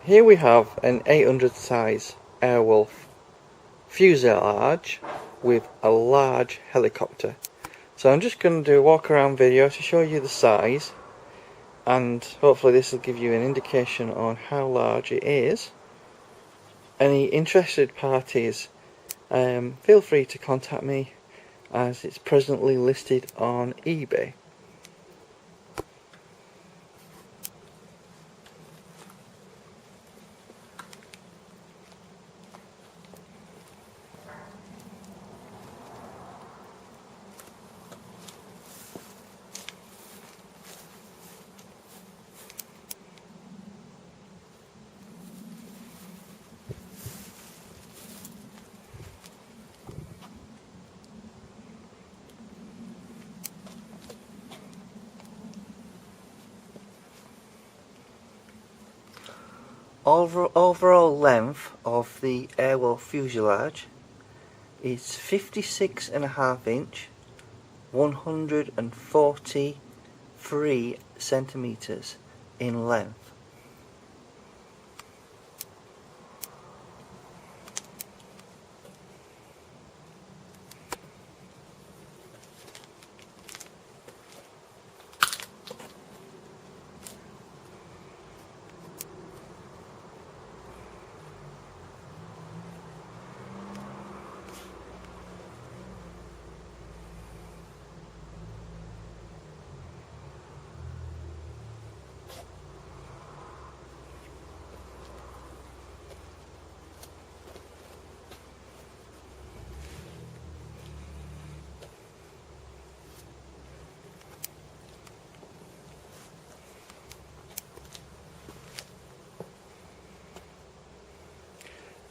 Here we have an 800 size Airwolf fuselage with a large helicopter. So I'm just going to do a walk around video to show you the size, and hopefully this will give you an indication on how large it is. Any interested parties, feel free to contact me, as it's presently listed on eBay. Overall length of the Airwolf fuselage is 56.5 inch, 143 centimeters in length.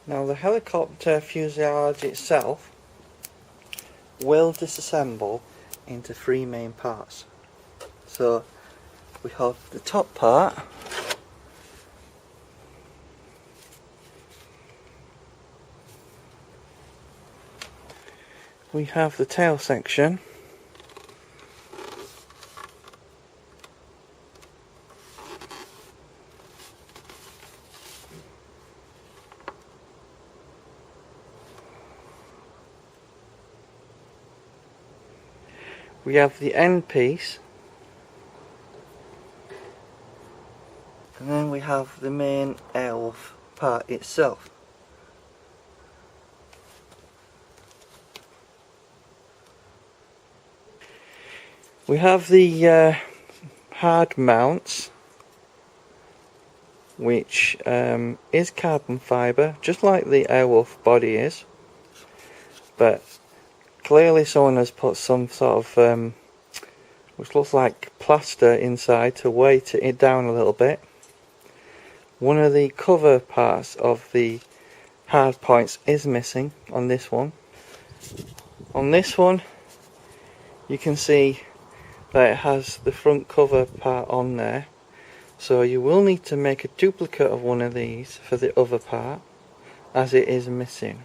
Now the helicopter fuselage itself will disassemble into three main parts. So we have the top part, we have the tail section, we have the end piece, and then we have the main Airwolf part itself. We have the hard mounts, which is carbon fibre, just like the Airwolf body is, but clearly someone has put some sort of which looks like plaster inside to weight it down a little bit. One of the cover parts of the hard points is missing on this one. On this one you can see that it has the front cover part on there, so you will need to make a duplicate of one of these for the other part, as it is missing.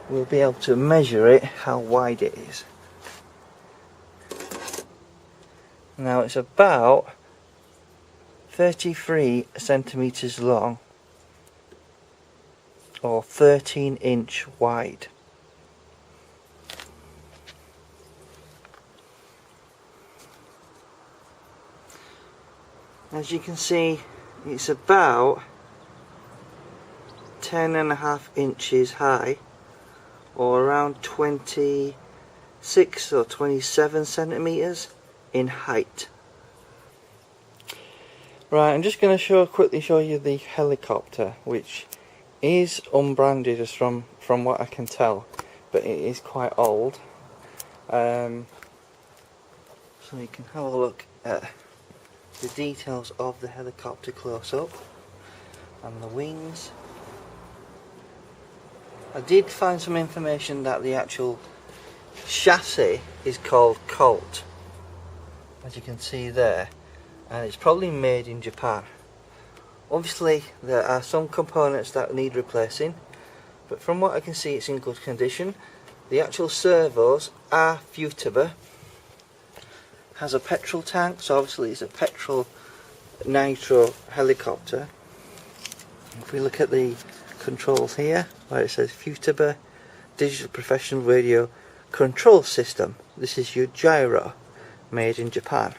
We'll be able to measure it, how wide it is. Now it's about 33 centimeters long, or 13-inch wide. As you can see, it's about 10.5 inches high, or around 26 or 27 centimeters in height. Right, I'm just going to quickly show you the helicopter, which is unbranded as from what I can tell, but it is quite old. So you can have a look at the details of the helicopter close up, and the wings. I did find some information that the actual chassis is called Colt, as you can see there, and it's probably made in Japan. Obviously there are some components that need replacing, but from what I can see it's in good condition. The actual servos are Futaba. has a petrol tank, so obviously it's a petrol nitro helicopter. If we look at the controls here, where it says Futaba Digital Professional Radio Control System, this is your gyro, made in Japan.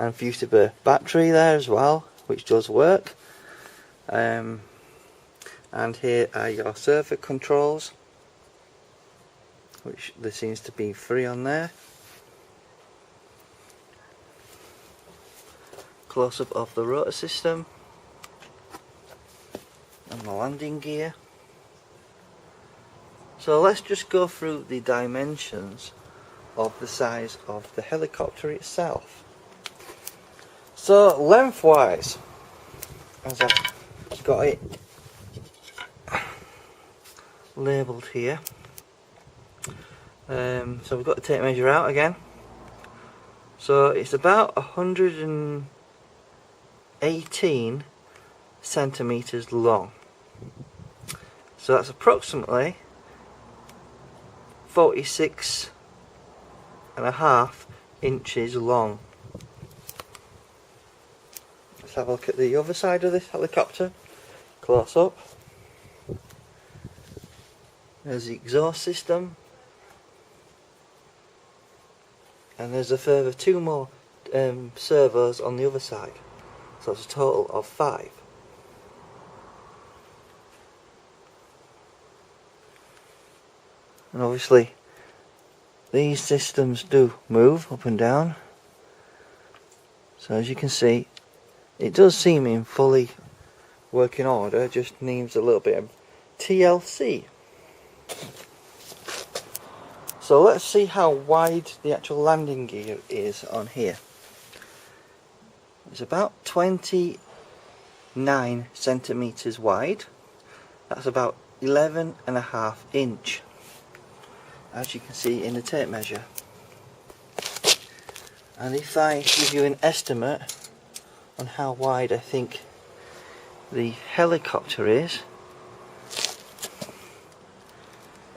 And Futaba battery there as well, which does work. And here are your servo controls, which there seems to be 3 on there. Close up of the rotor system and the landing gear. So let's just go through the dimensions of the size of the helicopter itself. So lengthwise, as I've got it labelled here, so we've got the tape measure out again. So it's about 118 centimeters long. So that's approximately 46.5 inches long. Let's have a look at the other side of this helicopter, close up. There's the exhaust system, and there's a further 2 more servos on the other side, so it's a total of 5. And obviously these systems do move up and down, so as you can see it does seem in fully working order, just needs a little bit of TLC. So let's see how wide the actual landing gear is on here. It's about 29 centimeters wide. That's about 11.5 inch, as you can see in the tape measure. And if I give you an estimate on how wide I think the helicopter is,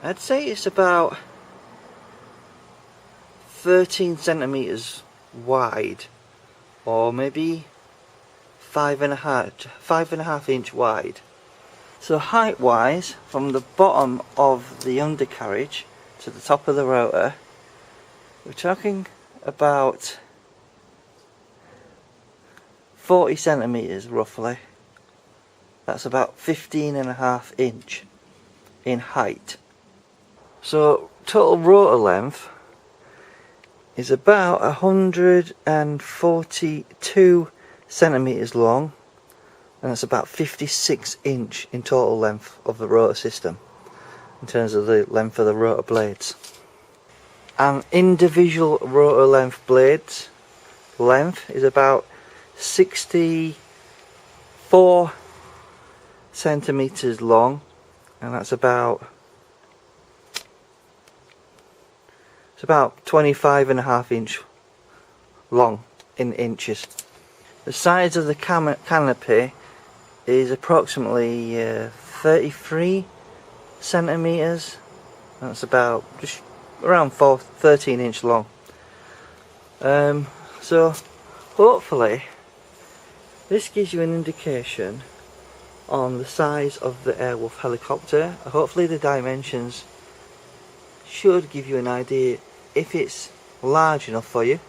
I'd say it's about 13 centimeters wide, or maybe 5.5 inch wide. So height wise, from the bottom of the undercarriage to the top of the rotor, we're talking about 40 centimeters roughly. That's about 15.5 inch in height. So total rotor length is about 142 centimeters long, and that's about 56 inch in total length of the rotor system in terms of the length of the rotor blades. And individual rotor length blades length is about 64 centimeters long, and that's about 25.5 inch long in inches. The size of the canopy is approximately 33 centimeters. That's about just around 13 inch long. So hopefully this gives you an indication on the size of the Airwolf helicopter. Hopefully the dimensions should give you an idea if it's large enough for you,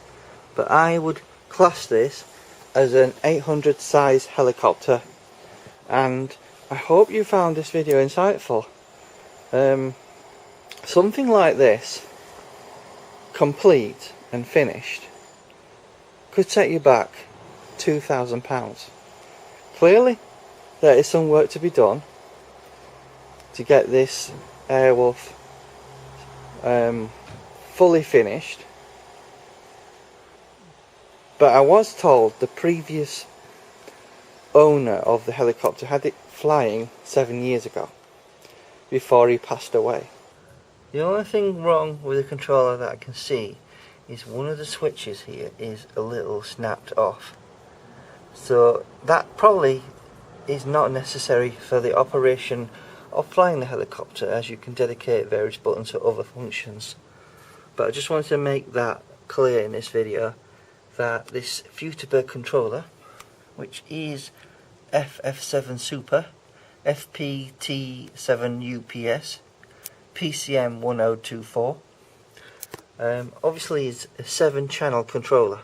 but I would class this as an 800 size helicopter. And I hope you found this video insightful. Something like this, complete and finished, could set you back £2,000. Clearly there is some work to be done to get this Airwolf fully finished, but I was told the previous owner of the helicopter had it flying 7 years ago before he passed away. The only thing wrong with the controller that I can see is one of the switches here is a little snapped off, so that probably is not necessary for the operation of flying the helicopter, as you can dedicate various buttons to other functions. But I just wanted to make that clear in this video. that this Futaba controller, which is FF7 Super, FPT7 UPS, PCM1024, obviously is a 7-channel controller.